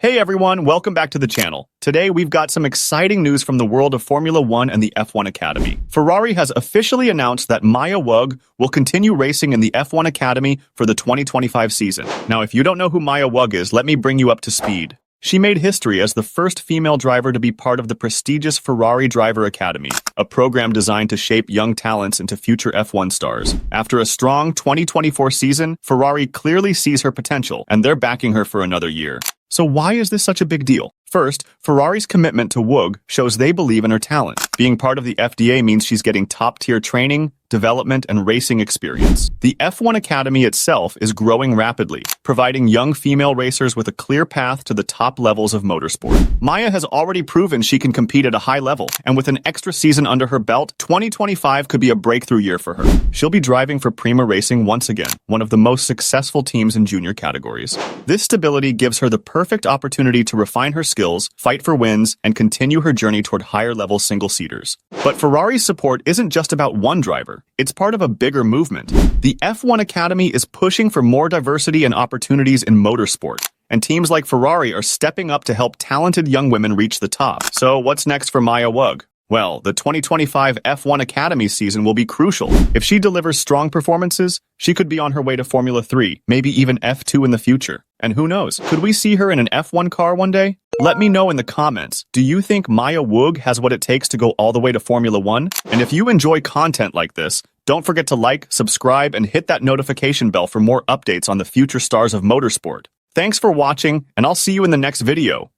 Hey everyone, welcome back to the channel. Today we've got some exciting news from the world of Formula 1 and the F1 Academy. Ferrari has officially announced that Mya Wug will continue racing in the F1 Academy for the 2025 season. Now if you don't know who Mya Wug is, let me bring you up to speed. She made history as the first female driver to be part of the prestigious Ferrari Driver Academy, a program designed to shape young talents into future F1 stars. After a strong 2024 season, Ferrari clearly sees her potential, and they're backing her for another year. So why is this such a big deal? First, Ferrari's commitment to Wug shows they believe in her talent. Being part of the FDA means she's getting top-tier training, development, and racing experience. The F1 Academy itself is growing rapidly, providing young female racers with a clear path to the top levels of motorsport. Mya has already proven she can compete at a high level, and with an extra season under her belt, 2025 could be a breakthrough year for her. She'll be driving for Prima Racing once again, one of the most successful teams in junior categories. This stability gives her the perfect opportunity to refine her skills, fight for wins, and continue her journey toward higher-level single-seaters. But Ferrari's support isn't just about one driver. It's part of a bigger movement. The F1 Academy is pushing for more diversity and opportunities in motorsport, and teams like Ferrari are stepping up to help talented young women reach the top. So what's next for Mya Wug? Well, the 2025 F1 Academy season will be crucial. If she delivers strong performances, she could be on her way to Formula 3, maybe even F2 in the future. And who knows, could we see her in an F1 car one day? Let me know in the comments, do you think Mya Wug has what it takes to go all the way to Formula 1? And if you enjoy content like this, don't forget to like, subscribe, and hit that notification bell for more updates on the future stars of motorsport. Thanks for watching, and I'll see you in the next video.